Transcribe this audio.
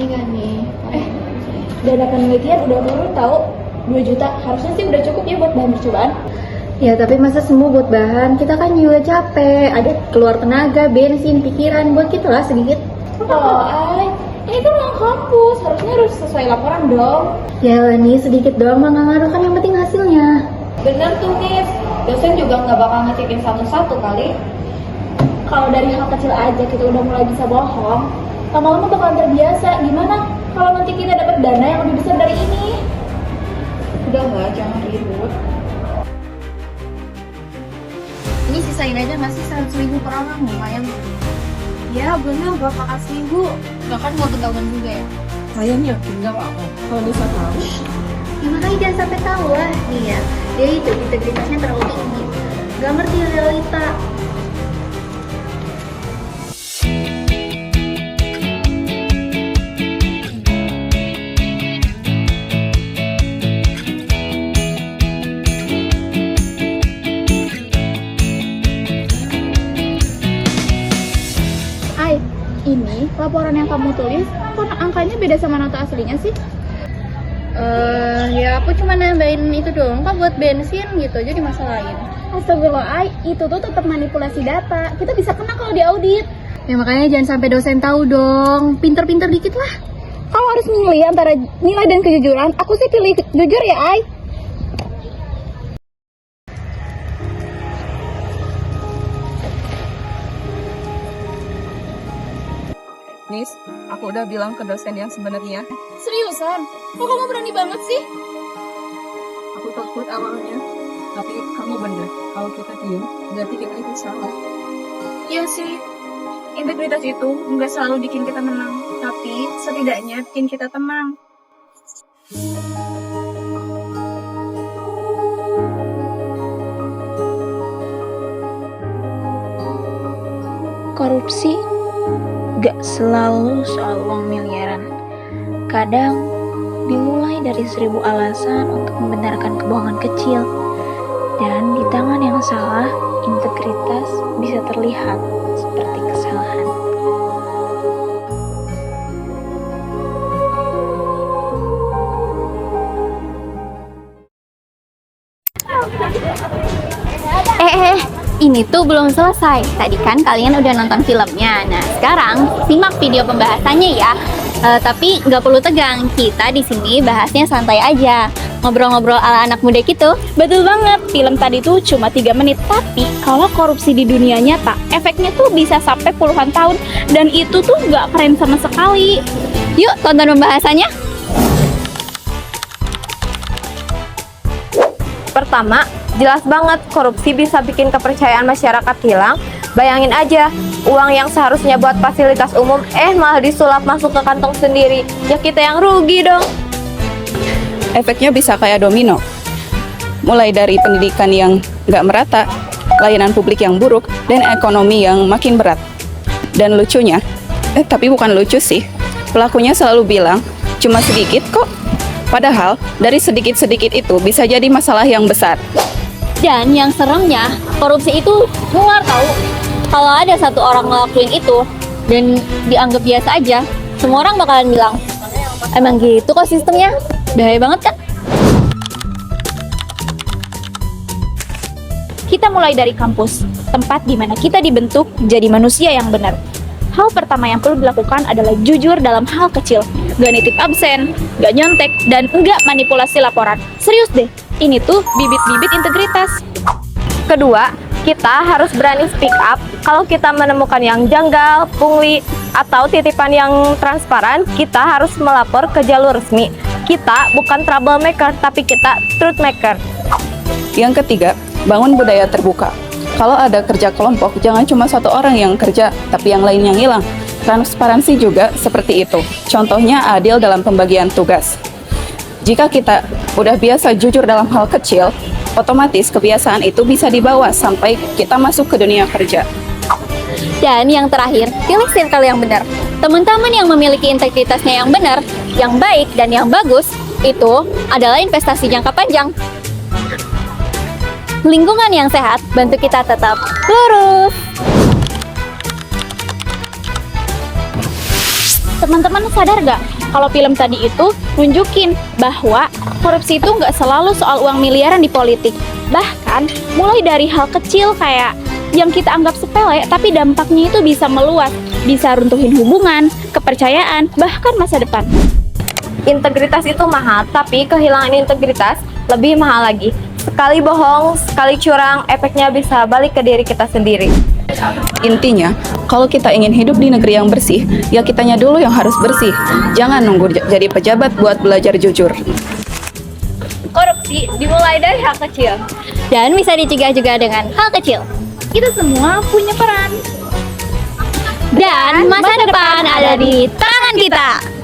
ini kan nih. Dana penelitian udah turun tahu 2 juta. Harusnya sih udah cukup ya buat bahan percobaan. Ya tapi masa semua buat bahan, kita kan juga capek. Ada keluar tenaga, bensin, pikiran, buat kita lah sedikit. Oh, ini kan uang kampus, harusnya harus sesuai laporan dong. Ya lah nih, sedikit doang mah nggak ngaruh, kan yang penting hasilnya. Bener tuh Nis, dosen juga nggak bakal ngecekin satu-satu kali. Kalau dari hal kecil aja kita udah mulai bisa bohong, lama-lama bakalan terbiasa. Gimana kalau nanti kita dapat dana yang lebih besar dari ini? Udahlah, jangan ribut. Ini sisain aja nggak sih 100.000 per orang, lumayan. Ya bener, berapa kasih bu? Gak kan mau ketahuan juga ya. Saya yakin nggak apa-apa. Kalau bisa tahu. Ya makanya jangan sampai tahu lah. Iya, dia itu integritasnya terlalu tinggi. Gak ngerti realita. Ini laporan yang kamu tulis, kok angkanya beda sama nota aslinya sih? Ya aku cuma nambahin itu doang kok buat bensin gitu aja dimasalahin. Astagfirullah, itu tuh tetap manipulasi data. Kita bisa kena kalau diaudit. Ya makanya jangan sampai dosen tahu dong. Pinter-pinter dikit lah. Kamu harus memilih antara nilai dan kejujuran. Aku sih pilih jujur ya, Ai. Nis, aku udah bilang ke dosen yang sebenarnya. Seriusan? Kok kamu berani banget sih? Aku takut awalnya, tapi kamu bener. Kalau kita diem, berarti kita itu salah. Iya sih, integritas itu nggak selalu bikin kita menang, tapi setidaknya bikin kita tenang. Korupsi gak selalu soal uang miliaran. Kadang dimulai dari 1000 alasan untuk membenarkan kebohongan kecil. Dan di tangan yang salah, integritas bisa terlihat seperti kesalahan. Ini tuh belum selesai. Tadi kan kalian udah nonton filmnya. Nah, sekarang simak video pembahasannya ya. Tapi nggak perlu tegang. Kita di sini bahasnya santai aja. Ngobrol-ngobrol ala anak muda gitu. Betul banget, film tadi tuh cuma 3 menit. Tapi kalau korupsi di dunia nyata, efeknya tuh bisa sampai puluhan tahun. Dan itu tuh nggak keren sama sekali. Yuk tonton pembahasannya. Pertama, jelas banget korupsi bisa bikin kepercayaan masyarakat hilang. Bayangin aja, uang yang seharusnya buat fasilitas umum malah disulap masuk ke kantong sendiri. Ya kita yang rugi dong. Efeknya bisa kayak domino. Mulai dari pendidikan yang nggak merata, layanan publik yang buruk, dan ekonomi yang makin berat. Dan lucunya, tapi bukan lucu sih, pelakunya selalu bilang, cuma sedikit kok. Padahal, dari sedikit-sedikit itu bisa jadi masalah yang besar. Dan yang seremnya, korupsi itu nular tahu. Kalau ada satu orang ngelakuin itu dan dianggap biasa aja, semua orang bakalan bilang, emang gitu kok sistemnya. Bahaya banget kan? Kita mulai dari kampus, tempat di mana kita dibentuk jadi manusia yang benar. Hal pertama yang perlu dilakukan adalah jujur dalam hal kecil. Gak nitip absen, gak nyontek, dan enggak manipulasi laporan. Serius deh, ini tuh bibit-bibit integritas. Kedua, kita harus berani speak up. Kalau kita menemukan yang janggal, pungli, atau titipan yang transparan, kita harus melapor ke jalur resmi. Kita bukan troublemaker, tapi kita truth maker. Yang ketiga, bangun budaya terbuka. Kalau ada kerja kelompok, jangan cuma satu orang yang kerja, tapi yang lain yang hilang. Transparansi juga seperti itu. Contohnya adil dalam pembagian tugas. Jika kita udah biasa jujur dalam hal kecil, otomatis kebiasaan itu bisa dibawa sampai kita masuk ke dunia kerja. Dan yang terakhir, pilih circle yang benar. Teman-teman yang memiliki integritasnya yang benar, yang baik, dan yang bagus, itu adalah investasi jangka panjang. Lingkungan yang sehat bantu kita tetap lurus. Teman-teman sadar gak? Kalau film tadi itu nunjukin bahwa korupsi itu nggak selalu soal uang miliaran di politik. Bahkan mulai dari hal kecil kayak yang kita anggap sepele, tapi dampaknya itu bisa meluas, bisa runtuhin hubungan, kepercayaan, bahkan masa depan. Integritas itu mahal, tapi kehilangan integritas lebih mahal lagi. Sekali bohong, sekali curang, efeknya bisa balik ke diri kita sendiri. Intinya, kalau kita ingin hidup di negeri yang bersih, ya kitanya dulu yang harus bersih. Jangan nunggu jadi pejabat buat belajar jujur. Korupsi dimulai dari hal kecil dan bisa dicegah juga dengan hal kecil. Kita semua punya peran. Dan masa depan ada di tangan kita.